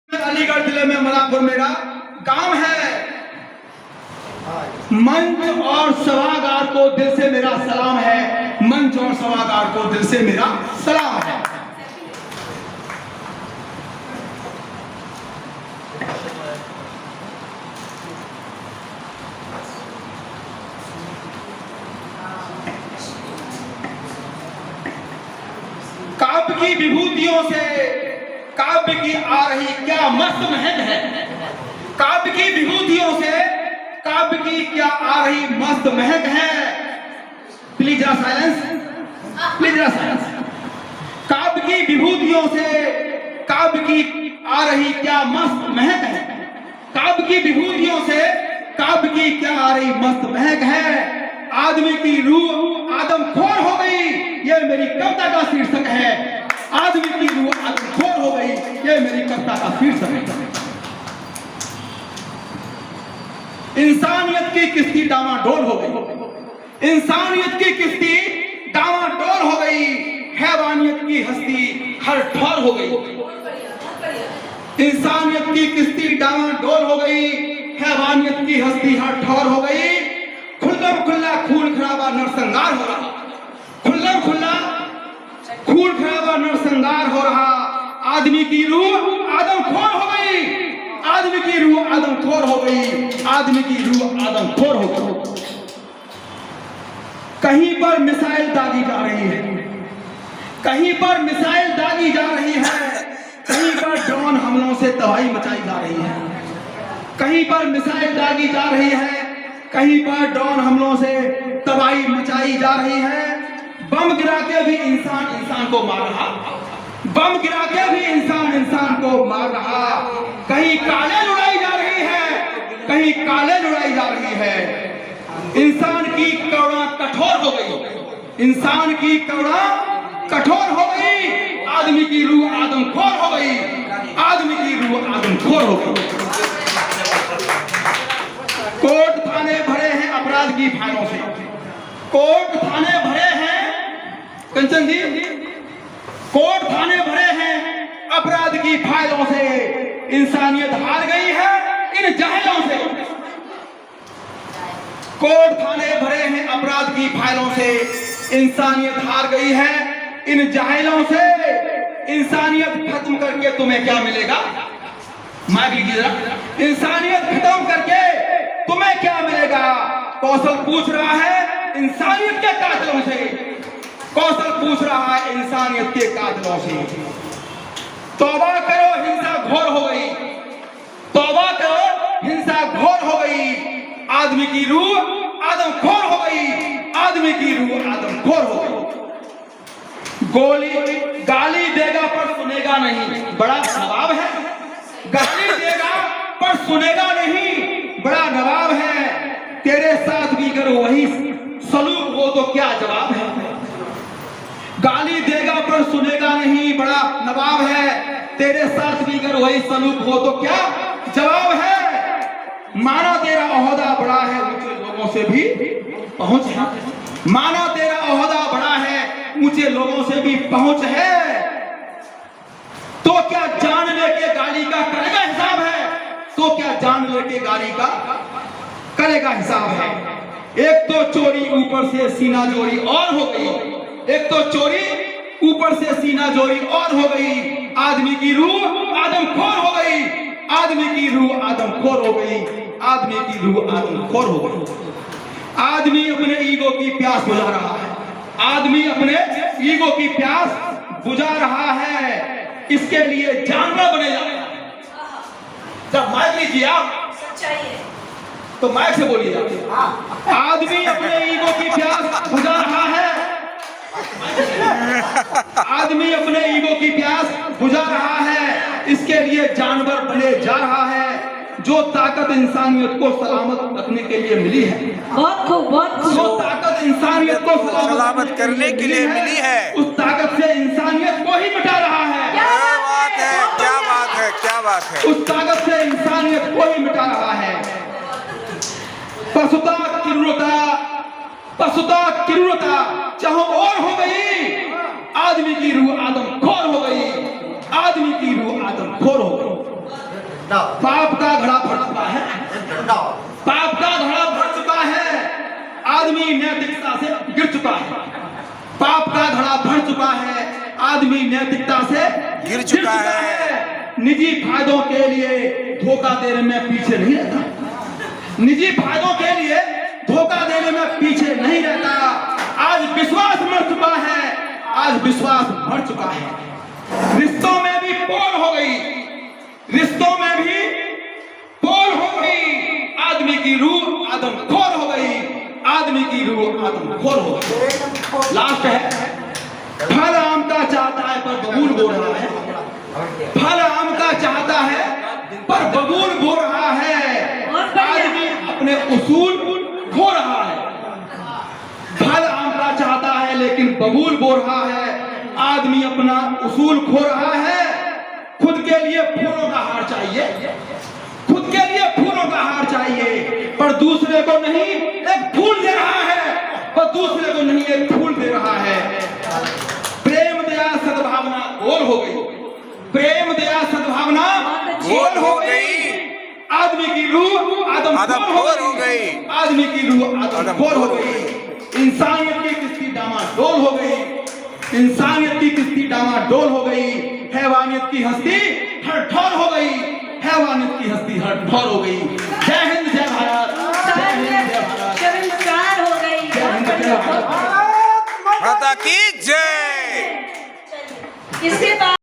अलीगढ़ जिले में मलापुर मेरा गांव है। मंच और सभागार को दिल से मेरा सलाम है। मंच और सभागार को दिल से मेरा सलाम है। काव्य की विभूतियों से काव्य की आ रही क्या मस्त महक है। काव्य की विभूतियों से काव्य की क्या आ रही मस्त महक है। Please silence, please silence. काव्य की विभूतियों से काव्य की आ रही क्या मस्त महक है। काव्य की विभूतियों से काव्य की क्या आ रही मस्त महक है। आदमी की रूह आदमखोर हो गई, ये मेरी कविता का शीर्षक है। आदमी की रूह आदमखोर हो गई, ये मेरी कविता का शीर्षक है। इंसानियत की किस्ती डामाडोल हो गई। इंसानियत की किस्ती डामाडोल हो गई। हैवानियत की हस्ती हर ठौर हो गई। इंसानियत की किस्ती डामाडोल हो गई। हैवानियत की हस्ती हर ठौर हो गई। खुल्लम खुल्ला खून खराबा नरसंहार हो रहा। खुल्लम खुल्ला खून खराबा नरसंहार हो रहा। आदमी की रूह आदमखोर हो गई। आदमी की रूह आदमखोर हो गई। आदमी की रूह आदमखोर हो गई। कहीं पर मिसाइल दागी जा रही है। कहीं पर मिसाइल दागी जा रही है। कहीं पर ड्रोन हमलों से तबाही मचाई जा रही है। कहीं पर मिसाइल दागी जा रही है। कहीं पर ड्रोन हमलों से तबाही मचाई जा रही है। बम गिरा के भी इंसान इंसान को मार रहा। बम गिरा के भी इंसान इंसान को मार रहा। कहीं काले लुढ़ाई जा रही है। कहीं काले लुढ़ाई जा रही है। इंसान की करुणा कठोर हो गई। इंसान की करुणा कठोर हो गई। आदमी की रूह आदमखोर हो गई। आदमी की रूह आदमखोर हो गई। कोर्ट थाने भरे हैं अपराध की फाइलों से। कोर्ट थाने भरे हैं कंचन जी। कोर्ट थाने भरे हैं अपराध की फाइलों से। इंसानियत हार गई है इन जाहिलों से। कोर्ट थाने भरे हैं अपराध की फाइलों से। इंसानियत हार गई है इन जाहिलों से। इंसानियत खत्म करके तुम्हें क्या मिलेगा। माइक लीजिए जरा। इंसानियत खत्म करके तुम्हें क्या मिलेगा। कौशल पूछ रहा है इंसानियत के कातिलों से। कौशल पूछ रहा है इंसानियत के कातिलों से। तौबा करो हिंसा घोर हो गई। तौबा करो हिंसा घोर हो गई। आदमी की रूह आदमखोर हो गई। आदमी की रूह आदमखोर हो गई। गोली गाली देगा पर सुनेगा नहीं, बड़ा नवाब है। गाली देगा पर सुनेगा नहीं, बड़ा नवाब है। तेरे साथ भी अगर वही सलूक हो तो क्या जवाब है। गाली देगा पर सुनेगा नहीं, बड़ा नवाब है। तेरे साथ भी अगर वही सलूक हो तो क्या जवाब है। माना तेरा ओहदा बड़ा है, ऊंचे लोगों से भी पहुंच है। माना तेरा ओहदा बड़ा है, ऊंचे लोगों से भी पहुंच है। तो क्या जान लेके गाली का करेगा हिसाब है। तो क्या जान लेके गाली का करेगा हिसाब है। एक तो चोरी ऊपर से सीना जोरी और हो गई। एक तो चोरी ऊपर से सीना जोरी और हो गई। आदमी की रूह आदमखोर हो गई। आदमी की रूह आदमखोर हो गई। आदमी की रूह आदमखोर हो गई। आदमी अपने ईगो की प्यास बुझा रहा है। आदमी अपने ईगो की प्यास बुझा रहा है। इसके लिए जानवर बने जा रहा है। जब माइक लीजिए आप तो माइक से बोलिए। आदमी अपने ईगो की प्यास बुझा रहा है। आदमी अपने ईगो की प्यास बुझा रहा है। इसके लिए जानवर बने जा रहा है। जो ताकत इंसानियत को सलामत रखने के लिए मिली है। बहुत खूब, बहुत खूब। जो ताकत इंसानियत को सलामत करने के लिए मिली है, उस ताकत से इंसानियत को ही मिटा रहा है। क्या बात है, क्या बात है, क्या बात है। उस ताकत से इंसानियत को ही मिटा रहा है। पशुता क्रूरता चाहो और हो गई। आदमी की रूह आदमखोर हो गई। आदमी की रूह आदमखोर हो गई। पाप का घड़ा भर चुका है, पाप का घड़ा भर चुका है, आदमी नैतिकता से गिर चुका है, पाप का घड़ा भर चुका है, आदमी नैतिकता से गिर चुका है। निजी फायदों के लिए धोखा देने में पीछे नहीं रहता, निजी फायदों के लिए धोखा देने में पीछे नहीं रहता। आज विश्वास मर चुका है, आज विश्वास मर चुका है। रिश्तों में भी पोल हो गई, रिश्तों में भी पोल हो गई, आदमी की रूह आदमखोर हो गई, आदमी की रूह आदमखोर हो गई। लास्ट है, फल आम का चाहता है पर बबूल बो रहा है, फल आम का चाहता है पर बबूल बो रहा है, आदमी अपने उसूल खो रहा है। फल आम का चाहता है लेकिन बबूल बो रहा है, आदमी अपना उसूल खो रहा है। खुद के लिए फूलों का हार चाहिए, खुद के लिए फूलों का हार चाहिए, पर दूसरे को नहीं एक फूल दे रहा है, पर दूसरे को नहीं एक फूल दे रहा है। प्रेम दया सद्भावना गोल हो गई, प्रेम दया सद्भावना गोल हो गई, आदमी की रूह आदमखोर हो गई, आदमी की रूह आदमखोर हो गई। इंसानियत की किस्ती डामाडोल हो गई, इंसानियत की किस्ती डामाडोल हो गई, हैवानियत की हस्ती हर ठौर हो गई, हैवानियत की हस्ती हर ठौर हो गई। जय हिंद जय भारत, जय हिंद जय भारत, शर्मसार हो गई। जय हिंद जय भारत। माता की जय। इसके बाद